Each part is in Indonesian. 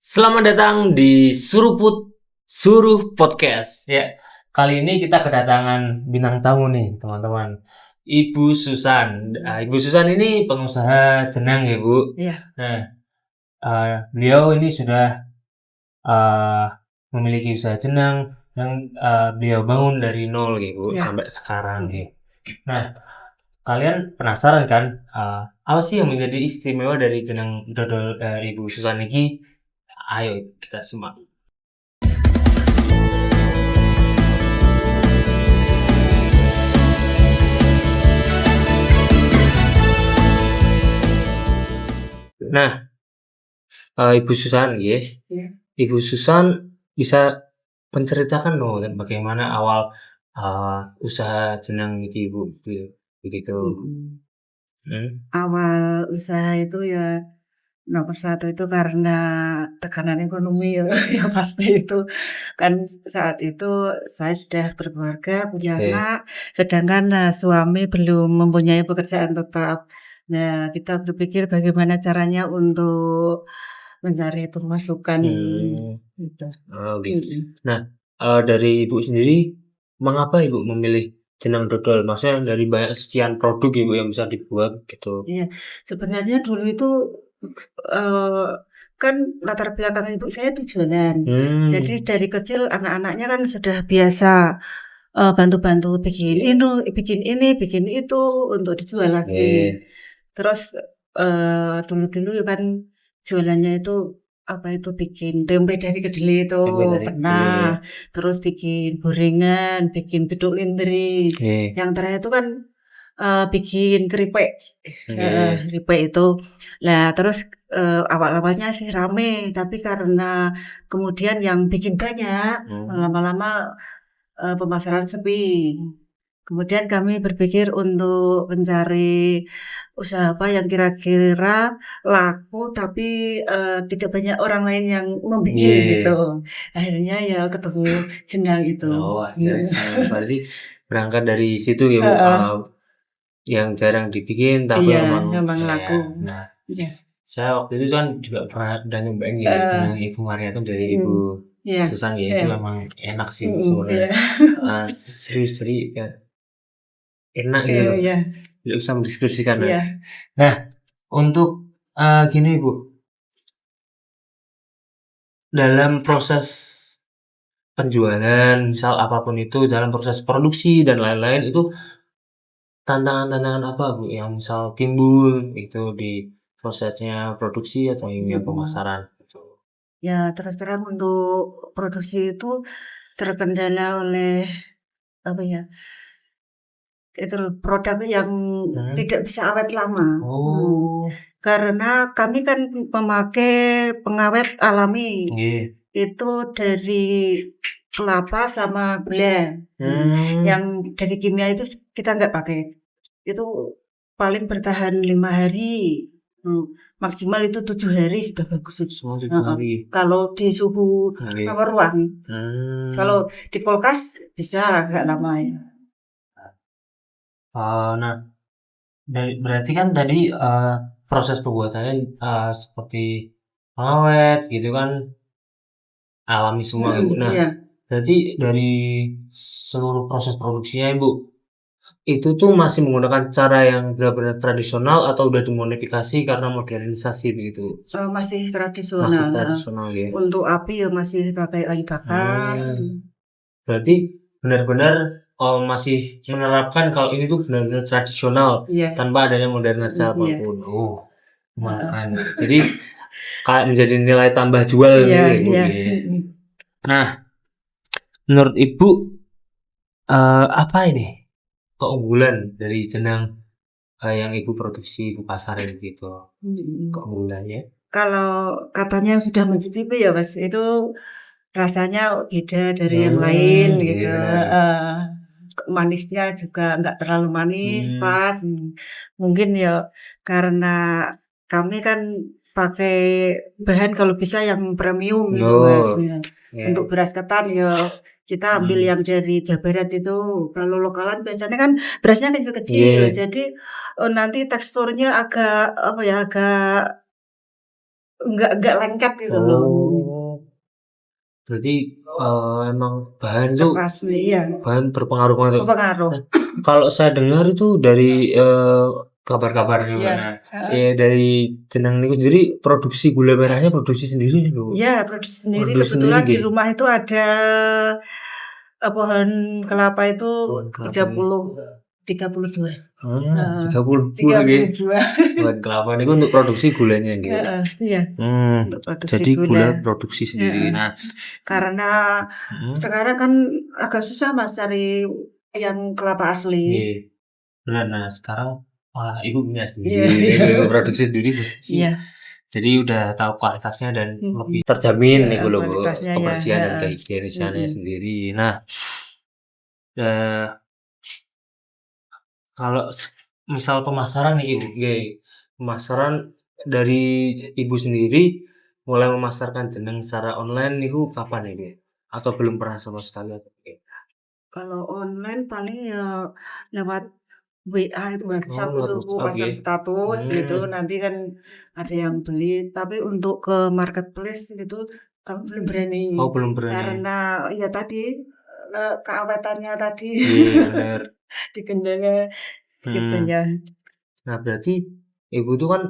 Selamat datang di Suruh Podcast. Ya, kali ini kita kedatangan bintang tamu nih, teman-teman. Ibu Susan. Ibu Susan ini pengusaha jenang ya, Bu. Iya. Nah, beliau ini sudah uh, memiliki usaha jenang yang beliau bangun dari nol ya, Bu, Ya. sampai sekarang ya. Nah, kalian penasaran kan, apa sih yang menjadi istimewa dari jenang dodol Ibu Susan ini? Ayo kita simak. Nah, Ibu Susan, ya. Ibu Susan bisa menceritakan dong bagaimana awal usaha jenang ini, Ibu, begitu. Awal usaha itu ya nomor satu itu karena tekanan ekonomi ya, yang pasti itu kan saat itu saya sudah berkeluarga, punya anak, sedangkan suami belum mempunyai pekerjaan tetap. Nah, kita berpikir bagaimana caranya untuk mencari pemasukan gitu. Oh, gitu. Nah, dari Ibu sendiri, mengapa Ibu memilih jenang dodol? Maksudnya dari banyak sekian produk Ibu yang bisa dibuat gitu. Iya, sebenarnya dulu itu kan latar belakang ibu saya itu jualan. Jadi dari kecil anak-anaknya kan sudah biasa bantu-bantu bikin ini, bikin itu untuk dijual lagi. Terus dulu-dulu kan jualannya itu apa itu bikin tempe dari kedelai itu pernah, terus bikin gorengan, bikin beduk lindri. Yang terakhir itu kan bikin keripik. Keripik itu. Nah, terus awal-awalnya sih rame, tapi karena kemudian yang bikin banyak, lama-lama pemasaran sepi. Kemudian kami berpikir untuk mencari usaha apa yang kira-kira laku tapi tidak banyak orang lain yang membikin gitu. Akhirnya ya ketemu jenang itu. Oh, berarti berangkat dari situ ya, Bu. Yang jarang dibikin tapi memang laku. Nah, saya waktu itu kan juga pernah nyobain jenang Ibu Maria itu dari Ibu Susan ya, itu memang enak sih sebenarnya. Serius jadi ya, enak gitu loh. Tidak usah mendeskripsikan. Nah, untuk gini Bu, dalam proses penjualan, misal apapun itu, dalam proses produksi dan lain-lain itu tantangan-tantangan apa Bu yang misal timbul itu di prosesnya produksi atau yang pemasaran? Ya terus terang untuk produksi itu terkendala oleh apa ya? Itu produk yang tidak bisa awet lama. Karena kami kan memakai pengawet alami. Itu dari kelapa sama gula. Yang dari kimia itu kita nggak pakai. Itu paling bertahan 5 hari. Maksimal itu 7 hari sudah bagus. Kalau di suhu ruang. Kalau di kulkas bisa agak lama ya. Nah, berarti kan tadi proses pembuatannya seperti pengawet gitu kan alami semua Ibu. Nah, berarti dari seluruh proses produksinya Ibu itu tuh masih menggunakan cara yang benar-benar tradisional atau udah dimodifikasi karena modernisasi begitu? Masih tradisional ya. Untuk api ya masih pakai kayu bakar. Berarti benar-benar masih menerapkan kalau ini tuh benar-benar tradisional tanpa adanya modernisasi apapun. Keren. Jadi kayak menjadi nilai tambah jual gitu ya. Nah, menurut Ibu apa ini keunggulan dari jenang yang Ibu produksi, Ibu pasarin gitu? Keunggulannya? Kalau katanya sudah mencicipi ya Mas, itu rasanya beda dari yang lain gitu. Manisnya juga nggak terlalu manis, pas. Mungkin ya karena kami kan pakai bahan kalau bisa yang premium gitu Mas. Untuk beras ketan ya kita ambil yang dari Jawa Barat itu. Kalau lokalan biasanya kan berasnya kecil-kecil. Jadi nanti teksturnya agak apa ya, agak enggak lengket gitu loh. Oh, berarti emang bahan itu Keras iya. bahan berpengaruh banget. Berpengaruh. Kalau saya dengar itu dari kabar-kabar juga. Iya. Nah, dari jeneng niku sendiri produksi gula merahnya produksi sendiri nih, Bu. Iya, produksi sendiri. Produksi Kebetulan sendiri di nggih. rumah itu ada pohon kelapa itu Pohon kelapa 32. Hmm, Heeh, 30 nggih. 32. Pohon kelapa niku untuk produksi gulanya nggih. Heeh, iya. Hmm, Untuk produksi jadi gula. gula produksi sendiri. Heeh. Nah, Karena sekarang kan agak susah Mas cari yang kelapa asli. nggih. Benar. Nah, sekarang Ibu punya sendiri, Iya. Ibu produksi sendiri sih. Iya. Jadi udah tahu kualitasnya dan Mhm. lebih terjamin Iya, niku lho, Bu, kualitasnya ya, kebersihan dan heeh. kehigienisannya Mhm. sendiri. Nah, eee, kalau misal pemasaran nih Ibu, nggih, pemasaran dari Ibu sendiri mulai memasarkan jeneng secara online niku kapan ini? Atau belum pernah sama sekali atau piye? Kalau online paling ya lewat WA itu WhatsApp Oh, lewat itu aku WhatsApp pasang nggih. status gitu, nanti kan ada yang beli. Tapi untuk ke marketplace gitu kami belum berani. Oh, belum berani. Karena ya tadi keawetannya tadi Iya, bener. dikendala gitu Hmm. ya. Nah, berarti Ibu tuh kan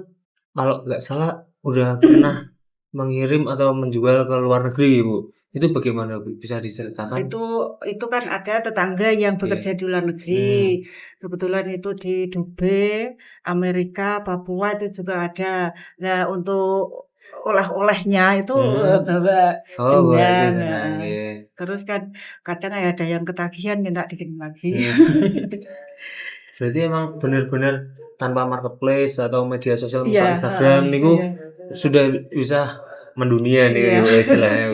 kalau nggak salah udah pernah mengirim atau menjual ke luar negeri, Ibu. Itu bagaimana, Bu? Bisa diceritakan? Itu kan ada tetangga yang bekerja Oke. di luar negeri. Kebetulan itu di Dubai, Amerika, Papua itu juga ada. Nah, untuk oleh-olehnya itu bawa Oh, boleh itu jenang, jenang, heeh. nggih. Terus kan kadang ada yang ketagihan minta dikirim lagi. Berarti emang bener-bener tanpa marketplace atau media sosial Iya, misal heeh, Instagram niku iya. sudah bisa mendunia nih Iya. istilahnya.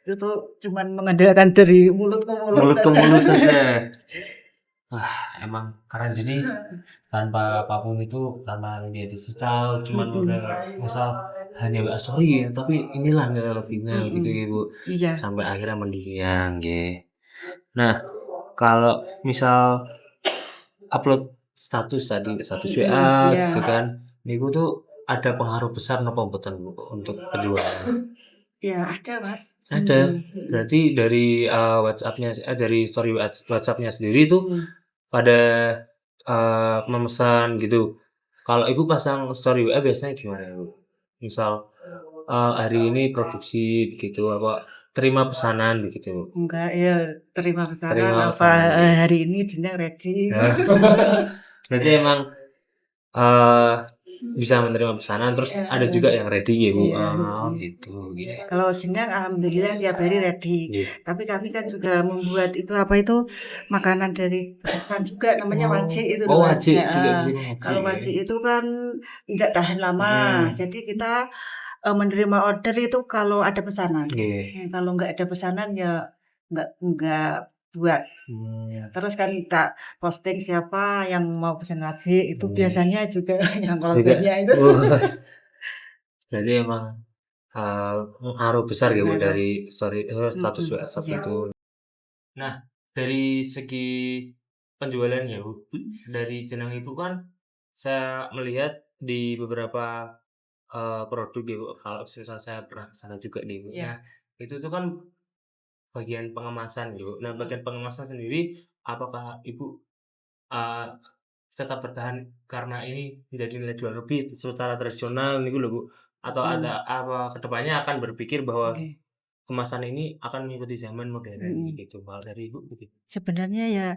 Itu tuh cuman mengandalkan dari mulut ke mulut Mulut ke saja. mulut saja. Wah, emang keren. Jadi tanpa apapun itu, tanpa media digital, cuman udah misal hanya WA story ya, tapi inilah nilai lebihnya gitu ya, Bu. Iya. Sampai akhirnya mendunia, nggih. Nah, kalau misal upload status tadi, status WA Iya. gitu kan, niku tuh ada pengaruh besar napa mboten, Bu, untuk penjualan? Ya ada, Mas. Ada. Berarti dari, dari story WhatsApp-nya sendiri tuh pada, memesan gitu. Kalau Ibu pasang story WA biasanya gimana, Bu? Misal, hari ini produksi begitu, apa terima pesanan begitu, Bu? Enggak, ya terima pesanan Terima apa, pesanan, nggih. hari ini jenang ready. Berarti emang, eee, bisa menerima pesanan terus ada juga yang ready ya, Bu? Iya. Oh, gitu, nggih. Kalau jenang alhamdulillah tiap hari ready. Nggih. Tapi kami kan juga membuat itu, apa itu, makanan dari ketan juga namanya waji itu Oh, loh, Mas. wajik juga Heeh. bikin wajik Kalau ya? waji itu kan nggak tahan lama. Jadi kita, menerima order itu kalau ada pesanan. Nggih. Kalau nggak ada pesanan ya nggak buat. Terus kan kita posting siapa yang mau pesan waji, itu biasanya juga yang Juga korbannya itu. berarti emang, pengaruh besar ya, Bu, Pengaruh. dari story status WhatsApp Iya. itu. Nah, dari segi penjualannya, Bu, dari jeneng Ibu kan saya melihat di beberapa, produk ya, Bu, kalau misal saya pernah ke sana juga nih, Bu. Iya. Nah, itu tuh kan bagian pengemasan gitu. Nah, bagian pengemasan sendiri apakah Ibu, eee, tetap bertahan karena ini menjadi nilai jual lebih secara tradisional niku lho, Bu? Atau ada apa kedepannya akan berpikir bahwa Oke. kemasan ini akan mengikuti zaman modern gitu, kalau dari Ibu begitu? Sebenarnya ya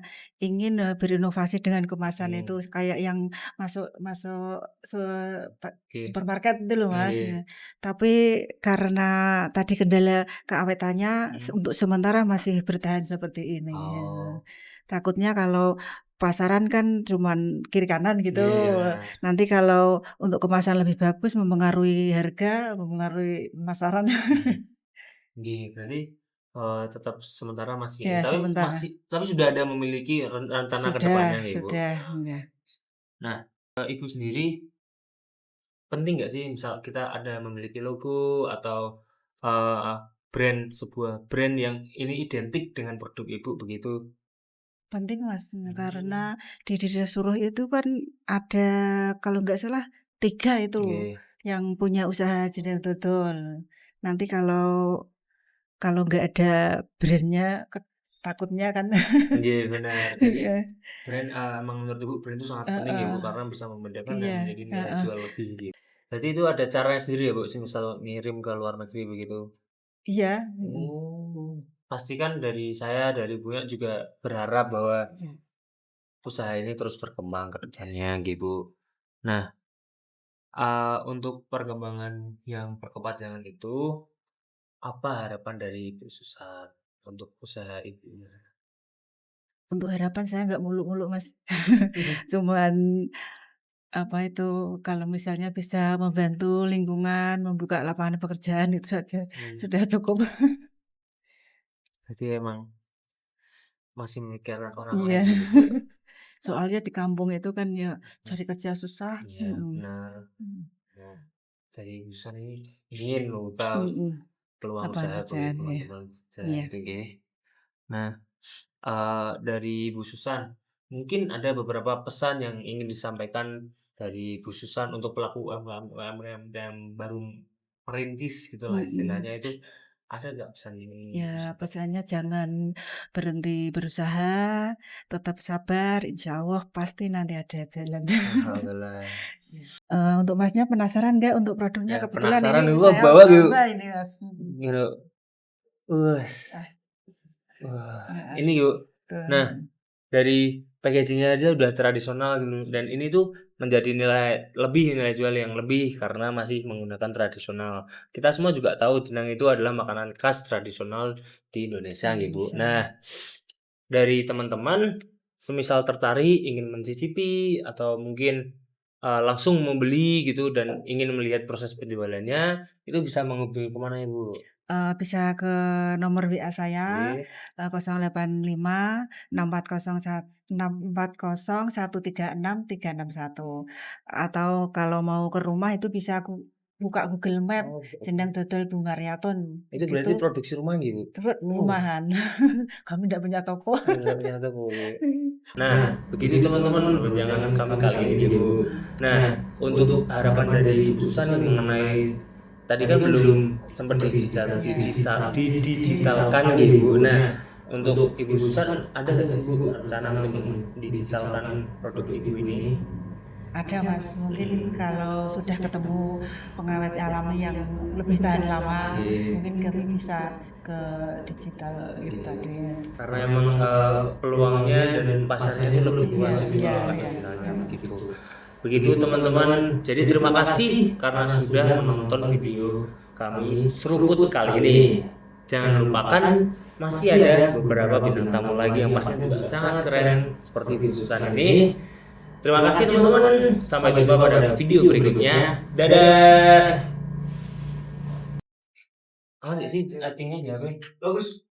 ingin, berinovasi dengan kemasan itu Hmm, kayak yang masuk masuk se pa oke. supermarket itu loh, Mas. Nggih. Tapi karena tadi kendala keawetannya untuk sementara masih bertahan seperti ini, ya. Oh, Takutnya kalau pasaran kan cuman kiri kanan gitu, iya bener. nanti kalau untuk kemasan lebih bagus mempengaruhi harga, mempengaruhi pemasaran. Nggih, berarti, tetap sementara masih ini, Ya sementara. tapi sudah ada memiliki rencana ke depannya ya, Bu? Sudah, ya. Nah, Ibu sendiri penting nggak sih misal kita ada memiliki logo atau, eee, sebuah brand yang ini identik dengan produk Ibu begitu? Penting Mas, karena Mmm, di Desa Suruh itu kan ada kalau nggak salah 3 itu nggih. yang punya usaha jeneng dodol. Nanti kalau nggak ada brand-nya takutnya kan. Iya benar. Jadi Iya. brand emang menurut Ibu brand itu sangat penting ya Bu Heeh. karena bisa membedakan dan Iya, menjadi nilai heeh. jual lebih gitu. Jadi itu ada caranya sendiri ya Bu, misal ngirim ke luar negeri begitu. Iya, Oh, pastikan dari saya dari Ibunya juga berharap bahwa iya. usaha ini terus berkembang ke depannya gitu. Nah, untuk perkembangan yang berkepanjangan itu, apa harapan dari Ibu Susan untuk usaha Ibunya? Untuk harapan saya nggak muluk-muluk, Mas. Cuman, apa itu, kalau misalnya bisa membantu lingkungan, membuka lapangan pekerjaan itu saja sudah cukup. Berarti emang masih memikirkan orang Iya. lain gitu Bu ya? Soalnya di kampung itu kan ya cari kerja susah. Iya benar. Mhm. Nah, dari Ibu Susan ini ingin membuka Mhm. peluang Lapangan usaha bagi pekerjaan, ya. teman-teman kerja Iya. itu nggih. Nah, dari Ibu Susan, mungkin ada beberapa pesan yang ingin disampaikan dari Ibu Susan untuk pelaku UMKM yang baru merintis gitulah Mhm. istilahnya itu, ada nggak pesan yang ingin Ya, Ibu sampaikan? pesannya jangan berhenti berusaha, tetap sabar, insya Allah pasti nanti ada jalan. Alhamdulillah. Untuk Masnya penasaran nggak untuk produknya? Ya Kebetulan ini penasaran gua saya bawa gitu, bangga ini, Mas. gitu. Wes, Ah, wah, heeh, ini yuk. Nah, betul. dari packagingnya aja udah tradisional gitu dan ini tuh menjadi nilai jual yang lebih karena masih menggunakan tradisional. Kita semua juga tahu jenang itu adalah makanan khas tradisional di Indonesia gitu, Bu. Indonesia. Nah, dari teman-teman semisal tertarik ingin mencicipi atau mungkin langsung membeli gitu dan ingin melihat proses penjualannya, itu bisa menghubungi kemana ya, Bu? Bisa ke nomor WA saya, Oke. 085 640 136 361 atau kalau mau ke rumah itu bisa aku buka Google Map, Oh, Jenang Dodol Bu Maryaton, itu gitu. berarti produksi rumah gitu? Terus rumahan. Kami ndak punya toko. Nggak punya toko, oke. Nah, begitu teman-teman perbincangan kami kali ini ya, Bu. Nah, untuk harapan dari Ibu Susan nih mengenai tadi kan belum sempat didigitalkan gitu, Bu. Nah, untuk Ibu Susan ada nggak sih Bu rencana untuk mendigitalkan produk Ibu ini? Ada Mas, mungkin kalau sudah ketemu pengawet alami yang lebih tahan lama, Iya. mungkin kami bisa ke digital itu tadi. Karena emang peluangnya dan pasarnya itu lebih luas Iya, gitu iya, kalau iya. misalnya begitu. Begitu teman-teman. Jadi terima kasih karena sudah menonton video kami seruput kali ini. Jangan lupakan masih ada beberapa bintang tamu lagi yang pastinya juga sangat keren seperti Bu Susan ini. Terima kasih teman-teman. Sampai jumpa pada video berikutnya. Dadah. Ah, nggak sih actingnya jago. Bagus.